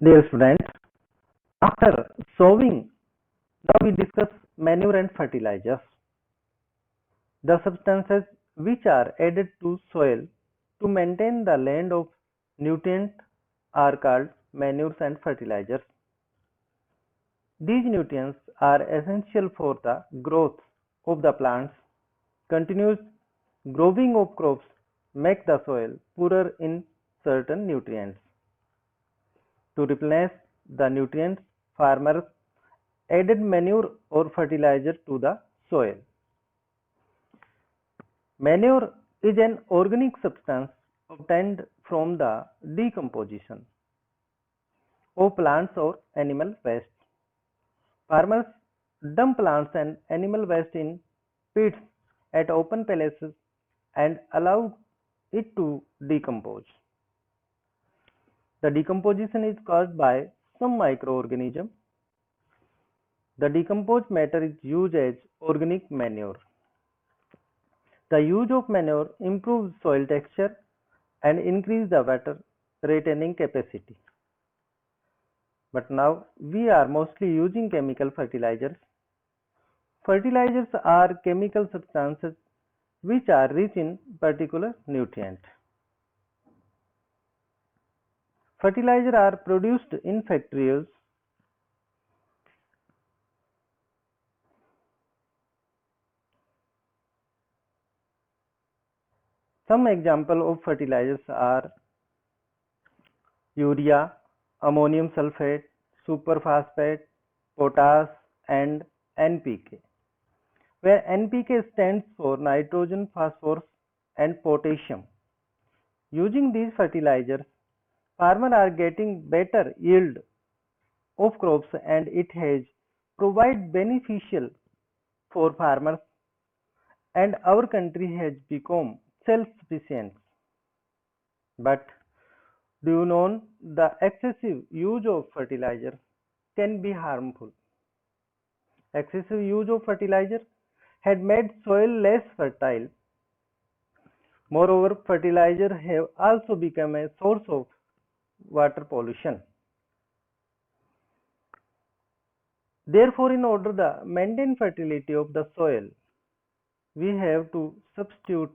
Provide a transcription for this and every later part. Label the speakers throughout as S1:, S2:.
S1: Dear students, after sowing, now we discuss manure and fertilizers. The substances which are added to soil to maintain the land of nutrient are called manures and fertilizers. These nutrients are essential for the growth of the plants. Continuous growing of crops make the soil poorer in certain nutrients. To replace the nutrients, farmers added manure or fertilizer to the soil. Manure is an organic substance obtained from the decomposition of plants or animal waste. Farmers dump plants and animal waste in pits at open places and allow it to decompose. The decomposition is caused by some microorganism. The decomposed matter is used as organic manure. The use of manure improves soil texture and increases the water retaining capacity. But now we are mostly using chemical fertilizers. Fertilizers are chemical substances which are rich in particular nutrient. Fertilizers are produced in factories. Some examples of fertilizers are urea, ammonium sulfate, superphosphate, potash, and NPK, where NPK stands for nitrogen, phosphorus, and potassium. Using these fertilizers, farmers are getting better yield of crops and it has provide beneficial for farmers and our country has become self-sufficient. But do you know the excessive use of fertilizer can be harmful? Excessive use of fertilizer had made soil less fertile. Moreover, fertilizer have also become a source of water pollution. Therefore, in order to maintain fertility of the soil, we have to substitute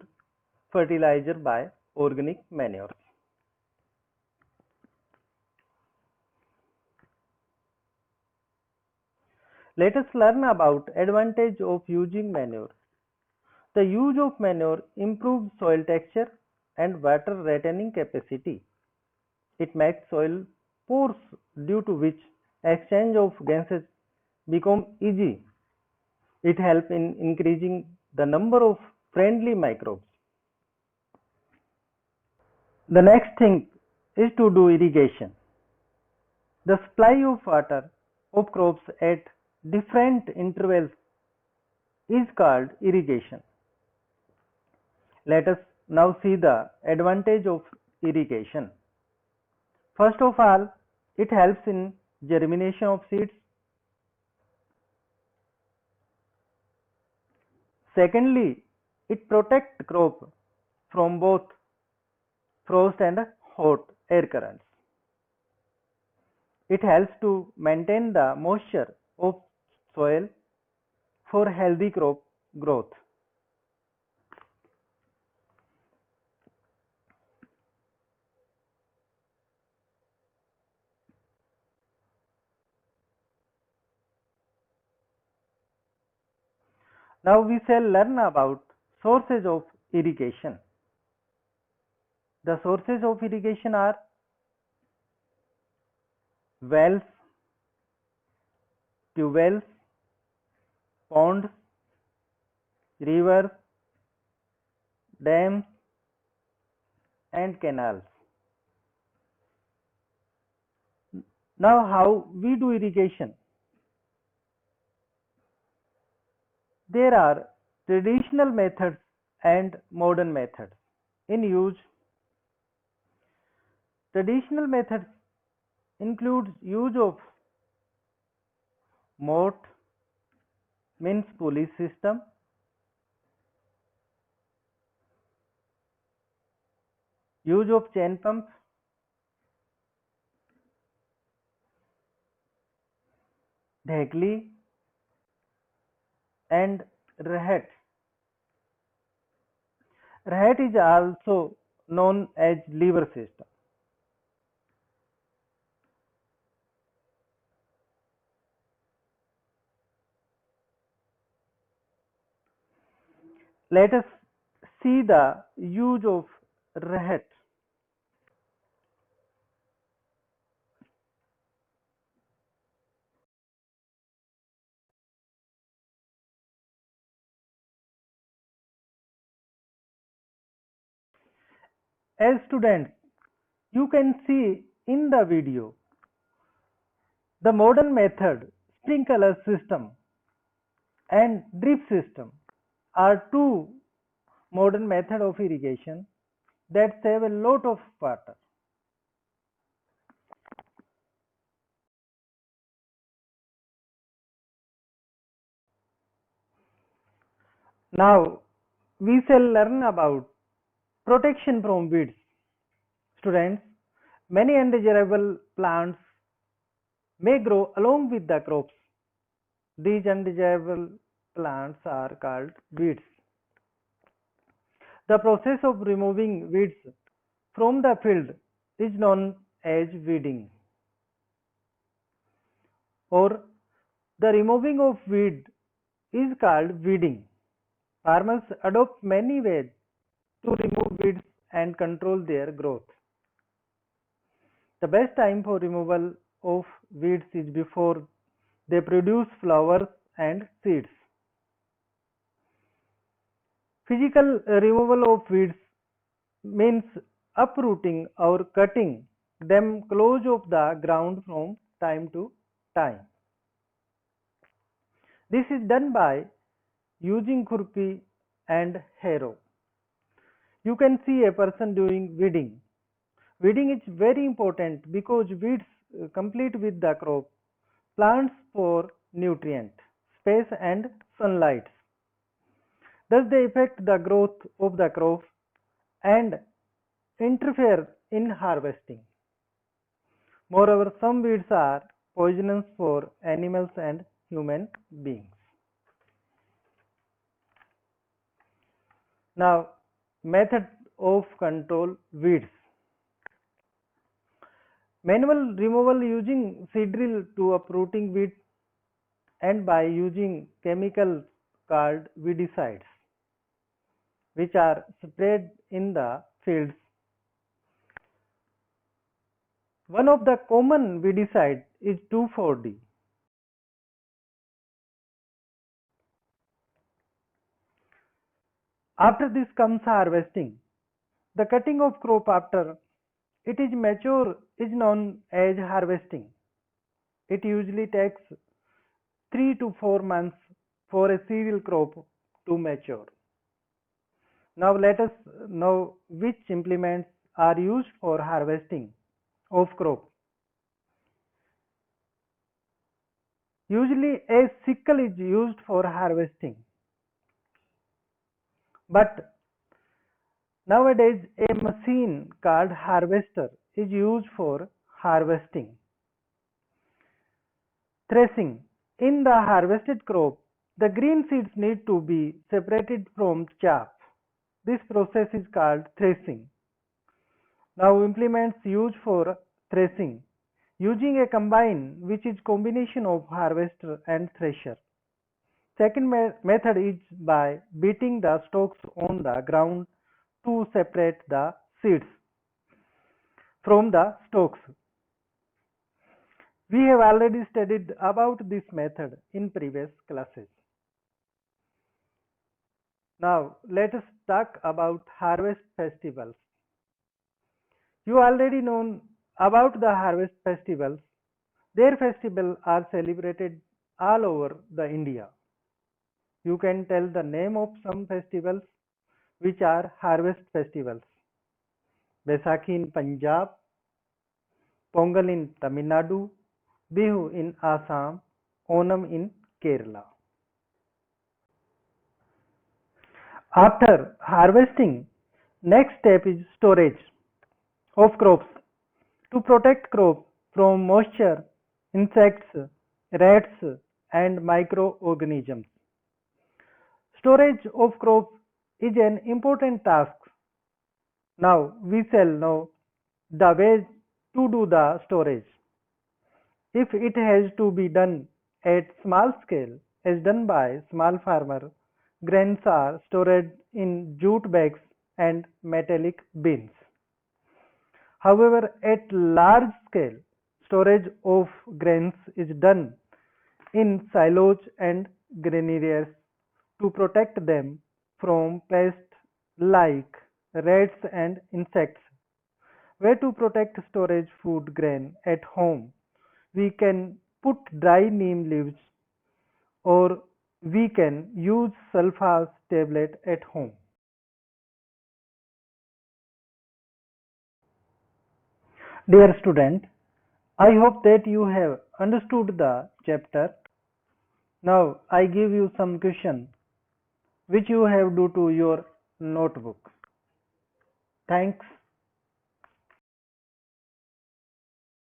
S1: fertilizer by organic manure. Let us learn about advantage of using manure. The use of manure improves soil texture and water retaining capacity. It makes soil porous due to which exchange of gases become easy. It helps in increasing the number of friendly microbes. The next thing is to do irrigation. The supply of water of crops at different intervals is called irrigation. Let us now see the advantage of irrigation. First of all, it helps in germination of seeds. Secondly, it protects crop from both frost and hot air currents. It helps to maintain the moisture of soil for healthy crop growth. Now we shall learn about sources of irrigation. The sources of irrigation are wells, tube wells, ponds, rivers, dams, and canals. Now how we do irrigation? There are traditional methods and modern methods in use. Traditional methods include use of moat means pulley system, use of chain pumps, dhekli, and rahat. Rahat is also known as liver system. Let us see the use of rahat. As students, you can see in the video the modern method sprinkler system and drip system are two modern method of irrigation that save a lot of water. Now we shall learn about protection from weeds. Students, many undesirable plants may grow along with the crops. These undesirable plants are called weeds. The process of removing weeds from the field is known as weeding, or the removing of weed is called weeding. Farmers adopt many ways to remove weeds and control their growth. The best time for removal of weeds is before they produce flowers and seeds. Physical removal of weeds means uprooting or cutting them close of the ground from time to time. This is done by using khurpi and harrow. You can see a person doing weeding. Weeding is very important because weeds complete with the crop, plants for nutrient, space and sunlight. Thus they affect the growth of the crop and interfere in harvesting. Moreover, some weeds are poisonous for animals and human beings. Now, method of control weeds. Manual removal using seed drill to uprooting weeds and by using chemicals called weedicides, which are sprayed in the fields. One of the common weedicides is 2,4-D. After this comes harvesting. The cutting of crop after it is mature is known as harvesting. It usually takes 3 to 4 months for a cereal crop to mature. Now let us know which implements are used for harvesting of crop. Usually a sickle is used for harvesting, but nowadays a machine called harvester is used for harvesting. Threshing. In the harvested crop, the green seeds need to be separated from chaff. This process is called threshing. Now implements used for threshing. Using a combine which is combination of harvester and thresher. Second method is by beating the stalks on the ground to separate the seeds from the stalks. We have already studied about this method in previous classes. Now let us talk about harvest festivals. You already know about the harvest festivals. Their festivals are celebrated all over the India. You can tell the name of some festivals which are harvest festivals. Baisakhi in Punjab, Pongal in Tamil Nadu, Bihu in Assam, Onam in Kerala. After harvesting, next step is storage of crops. To protect crop from moisture, insects, rats, and microorganisms. Storage of crops is an important task. Now we shall know the ways to do the storage. If it has to be done at small scale, as done by small farmer, grains are stored in jute bags and metallic bins. However, at large scale, storage of grains is done in silos and granaries to protect them from pests like rats and insects. Where to protect storage food grain at home? We can put dry neem leaves or we can use sulfas tablet at home. Dear student, I hope that you have understood the chapter. Now I give you some questions which you have do to your notebook. Thanks.